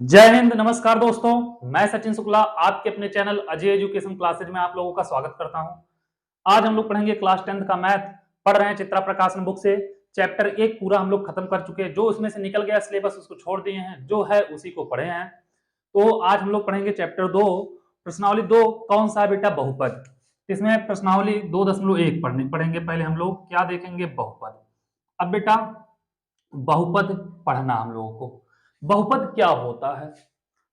जय हिंद। नमस्कार दोस्तों, मैं सचिन शुक्ला आपके अपने चैनल अजय एजुकेशन क्लासेज में आप लोगों का स्वागत करता हूं। आज हम लोग पढ़ेंगे क्लास 10th का मैथ। पढ़ रहे हैं चित्रा प्रकाशन बुक से। चैप्टर 1 पूरा हम लोग खत्म कर चुके हैं। जो उसमें से निकल गया सिलेबस उसको छोड़ दिए हैं, जो है उसी को पढ़े हैं। तो आज हम लोग पढ़ेंगे चैप्टर 2 प्रश्नावली 2। कौन सा है बेटा? बहुपद। इसमें प्रश्नावली 2.1 पढ़ेंगे। पहले हम लोग क्या देखेंगे? बहुपद। अब बेटा बहुपद पढ़ना हम लोगों को। बहुपद क्या होता है?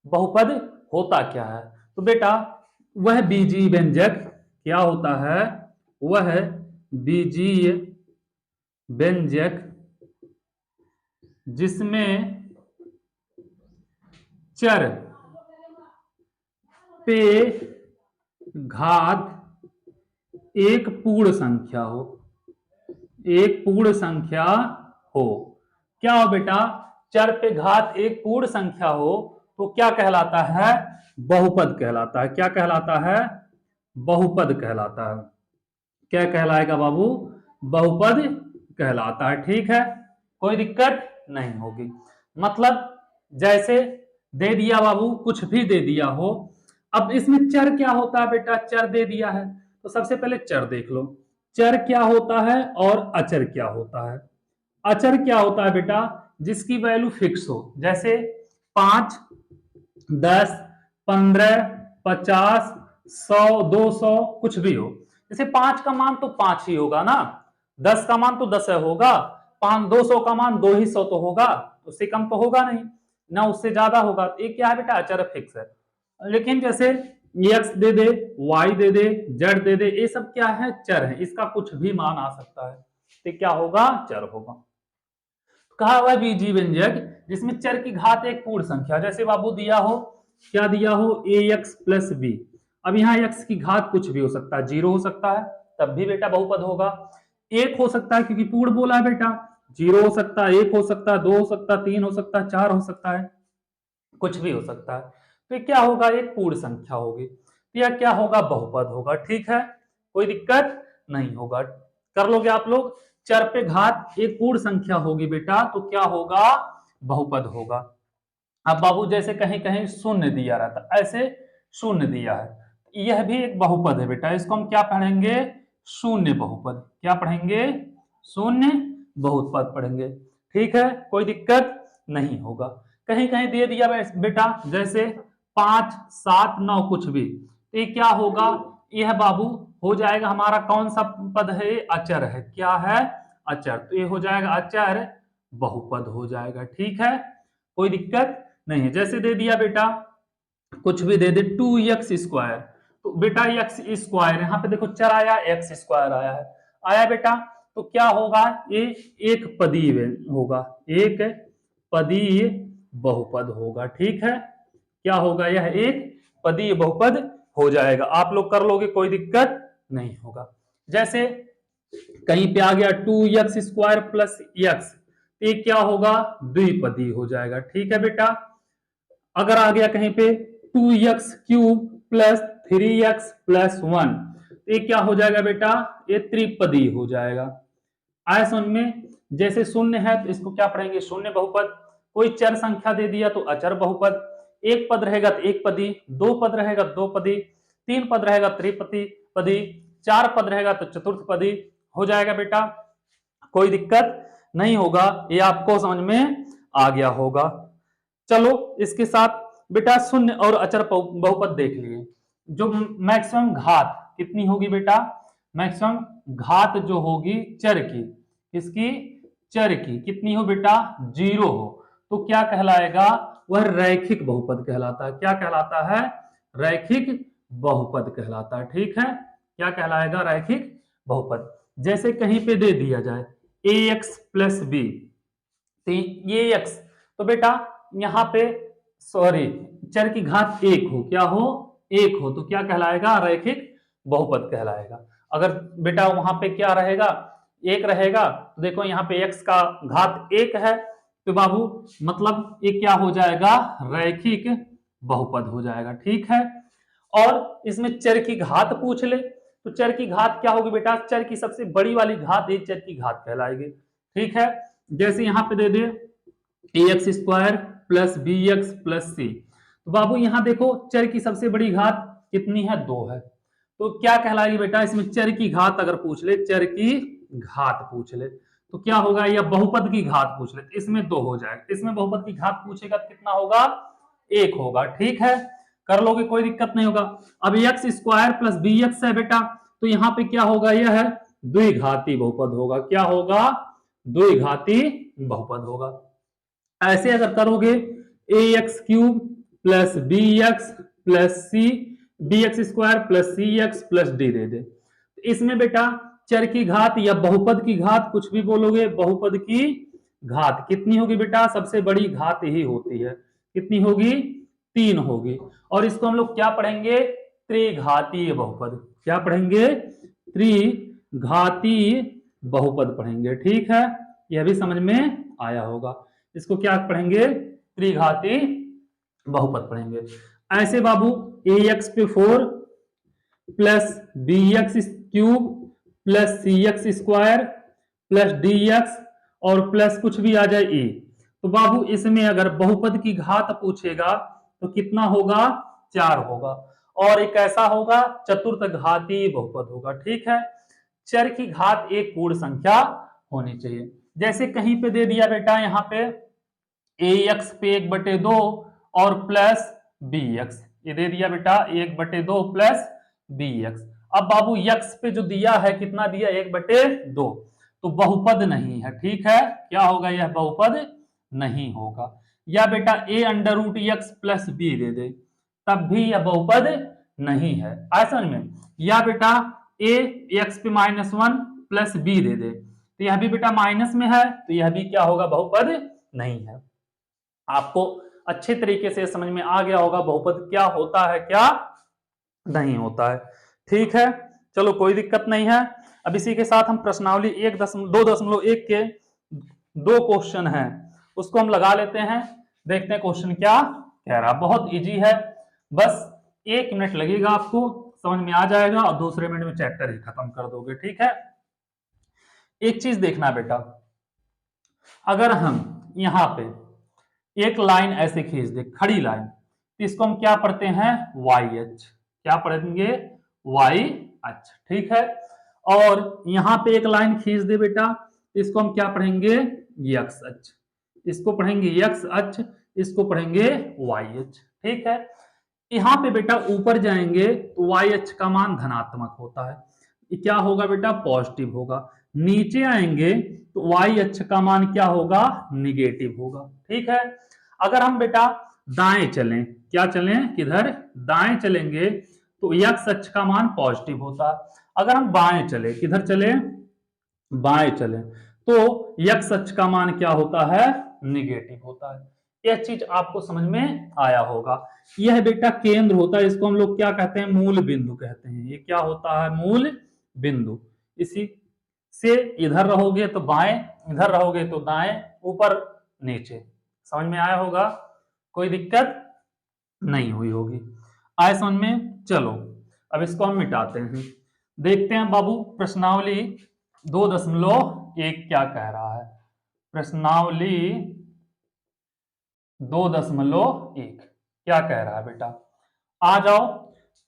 बहुपद होता क्या है? तो बेटा वह बीजीय व्यंजक क्या होता है? वह बीजीय व्यंजक जिसमें चर पे घात एक पूर्ण संख्या हो। एक पूर्ण संख्या हो। क्या हो बेटा? चर पे घात एक पूर्ण संख्या हो तो क्या कहलाता है? बहुपद कहलाता है। क्या कहलाता है? बहुपद कहलाता है। क्या कहलाएगा बाबू? बहुपद कहलाता है। ठीक है, कोई दिक्कत नहीं होगी। मतलब जैसे दे दिया बाबू, कुछ भी दे दिया हो। अब इसमें चर क्या होता है बेटा? चर दे दिया है तो सबसे पहले चर देख लो। चर क्या होता है और अचर क्या होता है? अचर क्या होता है बेटा? जिसकी वैल्यू फिक्स हो, जैसे 5, 10, 15, 50, 100, 200, कुछ भी हो। जैसे 5 का मान तो 5 ही होगा ना, 10 का मान तो 10 होगा, 200 का मान 2 ही 100 तो होगा, उससे कम तो होगा नहीं ना, उससे ज्यादा होगा। तो ये क्या है बेटा? अचर फिक्स है। लेकिन जैसे एक्स दे दे, वाई दे दे, जेड दे दे, ये सब क्या है? चर है। इसका कुछ भी मान आ सकता है तो क्या होगा? चर होगा। कहा हुआ बीजीय व्यंजक जिसमें चर की घात एक पूर्ण संख्या, जैसे बाबू दिया हो, क्या दिया हो? ए एक्स प्लस बी। अब यहाँ एक्स की घात कुछ भी हो सकता है, 0 हो सकता है, तब भी बेटा बहुपद होगा। एक हो सकता है क्योंकि पूर्ण बोला है बेटा। 0 हो सकता है, 1 हो सकता है, 2 हो सकता है, 3 हो सकता है, 4 हो सकता है, कुछ भी हो सकता है। तो ये क्या होगा? एक पूर्ण संख्या होगी। तो यह क्या होगा? बहुपद होगा। ठीक है, कोई दिक्कत नहीं होगा। कर लोगे आप लोग। चर पे घात एक पूर्ण संख्या होगी बेटा तो क्या होगा? बहुपद होगा। अब बाबू जैसे कहीं कहीं शून्य दिया रहता, ऐसे शून्य दिया है, यह भी एक बहुपद है बेटा। इसको हम क्या पढ़ेंगे? शून्य बहुपद। क्या पढ़ेंगे? शून्य बहुपद पढ़ेंगे। ठीक है, कोई दिक्कत नहीं होगा। कहीं कहीं दे दिया बेटा, जैसे 5, 7, 9, कुछ भी, तो ये क्या होगा? यह बाबू हो जाएगा हमारा कौन सा पद है? अचर है। क्या है? अचर। तो ये हो जाएगा अचर बहुपद हो जाएगा। ठीक है, कोई दिक्कत नहीं है। जैसे दे दिया बेटा, कुछ भी दे दे 2x², तो बेटा एक्स स्क्वायर, यहाँ पे देखो चर आया, x² आया है, आया बेटा, तो क्या होगा? ये एक पदीय होगा, एक पदीय बहुपद होगा। ठीक है, क्या होगा? यह एक पदीय बहुपद हो जाएगा। आप लोग कर लोगे, कोई दिक्कत नहीं होगा। जैसे कहीं पे आ गया 2x² प्लस एक्स, ये क्या होगा? द्विपदी हो जाएगा। ठीक है बेटा। अगर आ गया कहीं पे 2x³ प्लस 3x+1, ये क्या हो जाएगा बेटा? ये त्रिपदी हो जाएगा। आया समझ में? जैसे शून्य है तो इसको क्या पढ़ेंगे? शून्य बहुपद। कोई चर संख्या दे दिया तो अचर बहुपद। एक पद रहेगा तो एक पदी, दो पद रहेगा दो पदी, तीन पद रहेगा त्रिपदी पदी, चार पद रहेगा तो चतुर्थ पदी हो जाएगा बेटा। कोई दिक्कत नहीं होगा, ये आपको समझ में आ गया होगा। चलो इसके साथ बेटा शून्य और अचर बहुपद देख लिए। जो मैक्सिमम घात कितनी होगी बेटा? मैक्सिमम घात जो होगी चर की, किसकी? चर की कितनी हो बेटा? 0 हो, तो क्या कहलाएगा? वह रैखिक बहुपद कहलाता है। क्या कहलाता है? रैखिक बहुपद कहलाता है। ठीक है, क्या कहलाएगा? रैखिक बहुपद। जैसे कहीं पे दे दिया जाए ax प्लस बी, तो ये x, तो बेटा यहां पे सॉरी चर की घात एक हो, क्या हो? एक हो, तो क्या कहलाएगा? रैखिक बहुपद कहलाएगा। अगर बेटा वहां पे क्या रहेगा? एक रहेगा, तो देखो यहाँ पे x का घात एक है, तो बाबू मतलब ये क्या हो जाएगा? रैखिक बहुपद हो जाएगा। ठीक है, और इसमें चर की घात पूछ ले तो चर की घात क्या होगी बेटा? चर की सबसे बड़ी वाली घात चर की घात कहलाएगी। ठीक है, जैसे यहां पे दे दे ax² plus B X plus C. तो बाबू यहां देखो चर की सबसे बड़ी घात कितनी है, 2 है। तो क्या कहलाएगी बेटा, इसमें चर की घात अगर पूछ ले, चर की घात पूछ ले तो क्या होगा, या बहुपद की घात पूछ ले तो इसमें 2 हो जाएगा। इसमें बहुपद की घात पूछेगा तो कितना होगा, 1 होगा। ठीक है, कर लोगे, कोई दिक्कत नहीं होगा। अब X square plus B X है बेटा, तो यहाँ पे क्या होगा, यह है द्विघाती बहुपद होगा। क्या होगा, द्विघाती बहुपद होगा। ऐसे अगर करोगे A X cube plus B X plus C, B X square plus C X plus D दे दे, इसमें बेटा चर की घात या बहुपद की घात, कुछ भी बोलोगे, बहुपद की घात कितनी होगी बेटा, सबसे बड़ी घात ही होती है। कितनी होगी, 3 होगी। और इसको हम लोग क्या पढ़ेंगे, त्रिघातीय बहुपद। क्या पढ़ेंगे, त्रिघातीय बहुपद पढ़ेंगे। ठीक है, यह भी समझ में आया होगा। इसको क्या पढ़ेंगे, त्रिघातीय बहुपद पढ़ेंगे। ऐसे बाबू ए एक्स पे 4 plus B X cube plus C X square plus D X और प्लस कुछ भी आ जाए ए, तो बाबू इसमें अगर बहुपद की घात पूछेगा तो कितना होगा, 4 होगा। और एक ऐसा होगा चतुर्थ घातीय बहुपद होगा। ठीक है, चर की घात एक पूर्ण संख्या होनी चाहिए। जैसे कहीं पे दे दिया बेटा, यहाँ पे ए एक्स पे 1/2 और प्लस बी एक्स, ये दे दिया बेटा 1/2 प्लस बी एक्स। अब बाबू एक्स पे जो दिया है कितना दिया, 1/2, तो बहुपद नहीं है। ठीक है, क्या होगा, यह बहुपद नहीं होगा। या बेटा A under root X plus B दे दे, तब भी यह बहुपद नहीं है। ऐसा में या बेटा ए एक्स पे -1 प्लस बी दे दे, तो यह भी बेटा माइनस में है, तो यह भी क्या होगा, बहुपद नहीं है। आपको अच्छे तरीके से समझ में आ गया होगा बहुपद क्या होता है, क्या नहीं होता है। ठीक है, चलो कोई दिक्कत नहीं है। अब इसी के साथ हम प्रश्नावली 2.1 के 2 क्वेश्चन हैं उसको हम लगा लेते हैं, देखते हैं क्वेश्चन क्या कह रहा। बहुत इजी है, बस 1 मिनट लगेगा, आपको समझ में आ जाएगा और दूसरे मिनट में चैप्टर ही खत्म कर दोगे। ठीक है, एक चीज देखना बेटा, अगर हम यहां पे एक लाइन ऐसे खींच दे, खड़ी लाइन, तो इसको हम क्या पढ़ते हैं, वाई एच। क्या पढ़ेंगे, वाई एच। ठीक है, और यहां पे एक लाइन खींच दे बेटा, इसको हम क्या पढ़ेंगे, एक्स एच। इसको पढ़ेंगे एक्स एच, इसको पढ़ेंगे वाई एच। ठीक है, यहां पे बेटा ऊपर जाएंगे तो वाई एच का मान धनात्मक होता है, क्या होगा बेटा, पॉजिटिव होगा। नीचे आएंगे तो वाई एच का मान क्या होगा, निगेटिव होगा। ठीक है, अगर हम बेटा दाएं चलें, क्या चलें, किधर, दाएं चलेंगे तो एक्स अक्ष का मान पॉजिटिव होता है। अगर हम बाएं चले, किधर चले, बाएं चले, तो एक्स अक्ष का मान क्या होता है, निगेटिव होता है। यह चीज आपको समझ में आया होगा। यह बेटा केंद्र होता है, इसको हम लोग क्या कहते हैं, मूल बिंदु कहते हैं। ये क्या होता है, मूल बिंदु। इसी से इधर रहोगे तो बाएं, इधर रहोगे तो दाएं, ऊपर नीचे। समझ में आया होगा, कोई दिक्कत नहीं हुई होगी। आए समझ में, चलो अब इसको हम मिटाते हैं, देखते हैं बाबू प्रश्नावली 2.1 क्या कह रहा है। प्रश्नावली 2.1 क्या कह रहा है बेटा, आ जाओ।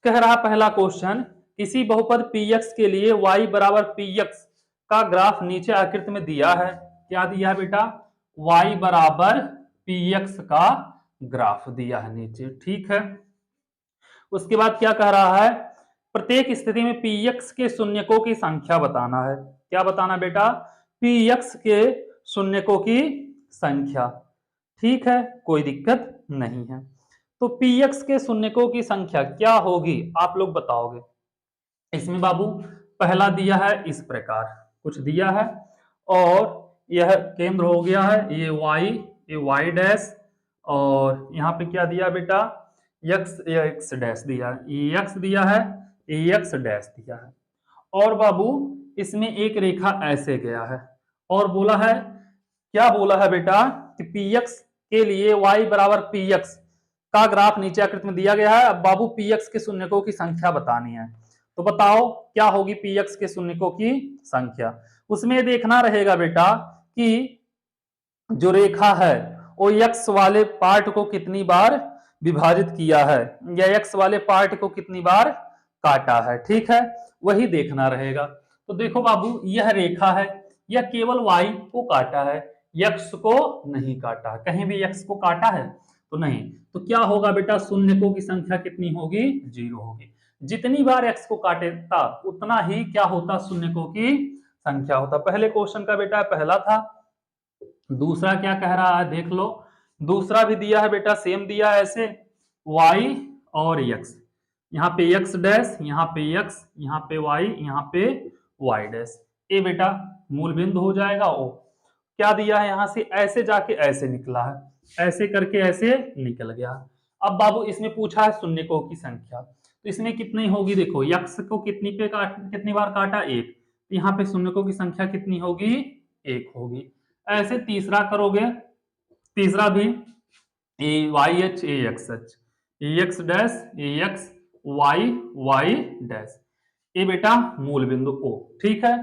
कह रहा पहला क्वेश्चन, किसी बहुपद px के लिए y बराबर px का ग्राफ नीचे आकृति में दिया है। क्या दिया है बेटा, y बराबर px का ग्राफ दिया है नीचे। ठीक है, उसके बाद क्या कह रहा है, प्रत्येक स्थिति में px के शून्यकों की संख्या बताना है। क्या बताना बेटा, px के शून्यकों की संख्या। ठीक है, कोई दिक्कत नहीं है। तो px के शून्यकों की संख्या क्या होगी, आप लोग बताओगे। इसमें बाबू पहला दिया है इस प्रकार, कुछ दिया है और यह केंद्र हो गया है, ये y डैश, और यहाँ पे क्या दिया बेटा, x डैश दिया है, x दिया है, x डैश दिया है। और बाबू इसमें एक रेखा ऐसे गया है और बोला है, क्या बोला है बेटा, कि px के लिए y बराबर px का ग्राफ नीचे आकृति में दिया गया है। अब बाबू px के शून्यकों की संख्या बतानी है, तो बताओ क्या होगी px के शून्यकों की संख्या। उसमें देखना रहेगा बेटा कि जो रेखा है वो x वाले पार्ट को कितनी बार विभाजित किया है या x वाले पार्ट को कितनी बार काटा है। ठीक है, वही देखना रहेगा। तो देखो बाबू, यह रेखा है, यह केवल y को काटा है, x को नहीं काटा। कहीं भी x को काटा है तो नहीं। तो क्या होगा बेटा, शून्यकों की संख्या कितनी होगी, 0 होगी। जितनी बार x को काटेता उतना ही क्या होता, शून्यकों की संख्या होता। पहले क्वेश्चन का बेटा पहला था। दूसरा क्या कह रहा है देख लो, दूसरा भी दिया है बेटा, सेम दिया है ऐसे, y और x, यहाँ पे x डैश, यहाँ पे x, यहाँ पे y, यहाँ पे y डैश। ये बेटा मूल बिंदु हो जाएगा। ओ क्या दिया है, यहाँ से ऐसे जाके ऐसे निकला है, ऐसे करके ऐसे निकल गया। अब बाबू इसमें पूछा है शून्यकों की संख्या, तो इसमें कितनी होगी, देखो x को कितनी बार काटा, 1, यहाँ पे शून्यकों की संख्या कितनी होगी, 1 होगी। ऐसे तीसरा करोगे, तीसरा भी AYH AXH, AX dash AX Y Y dash, ये बेटा मूल बिंदु O। ठीक है,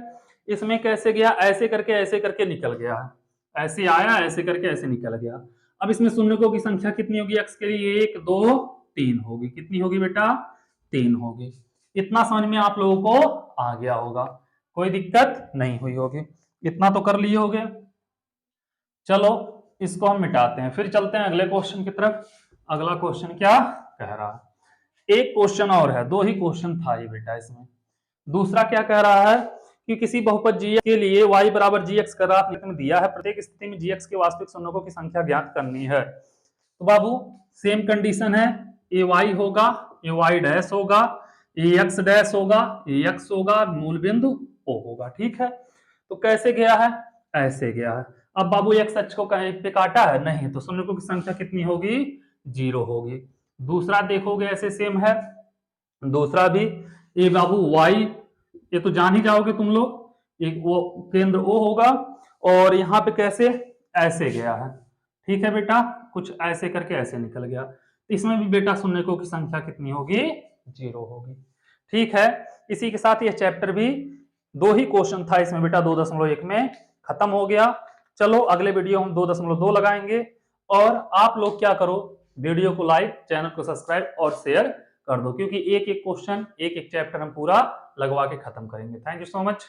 इसमें कैसे गया, ऐसे करके निकल गया है, ऐसे आया ऐसे करके ऐसे निकल गया। अब इसमें शून्यकों की संख्या कितनी होगी x के लिए, 1 2 3 होगी। कितनी होगी बेटा, 3 होगी। इतना समझ में आप लोगों को आ गया होगा, कोई दिक्कत नहीं हुई होगी। इतना तो कर लिए होगे। चलो इसको हम मिटाते हैं, फिर चलते हैं अगले क्वेश्चन की तरफ। अगला क्वेश्चन क्या कह रहा है, एक क्वेश्चन और है, 2 ही क्वेश्चन था ये बेटा इसमें। दूसरा क्या कह रहा है कि किसी बहुपद g के लिए y बराबर gx का घात में दिया है, प्रत्येक स्थिति में gx के वास्तविक शून्यकों की संख्या ज्ञात करनी है। तो बाबू सेम कंडीशन है, ए वाई होगा, ए वाई डैश होगा, ए एक्स डैश होगा, ए एक्स होगा, मूल बिंदु ओ होगा। ठीक है, तो कैसे गया है, ऐसे गया है। अब बाबू एक्स अक्ष को कहीं पे काटा है नहीं, तो शून्यकों की संख्या कितनी होगी, 0 होगी। दूसरा देखोगे ऐसे सेम है, दूसरा भी ये बाबू वाई, ये तो जान ही जाओगे तुम लोग, एक वो केंद्र ओ होगा, और यहाँ पे कैसे ऐसे गया है। ठीक है बेटा, कुछ ऐसे करके ऐसे निकल गया। तो इसमें भी बेटा शून्यकों की संख्या कितनी होगी, 0 होगी। ठीक है, इसी के साथ ये चैप्टर भी 2 ही क्वेश्चन था इसमें बेटा, 2.1 में खत्म हो गया। चलो अगले वीडियो हम 2.2 लगाएंगे। और आप लोग क्या करो, वीडियो को लाइक, चैनल को सब्सक्राइब और शेयर कर दो, क्योंकि एक एक क्वेश्चन, एक एक चैप्टर हम पूरा लगवा के खत्म करेंगे। Thank you so much.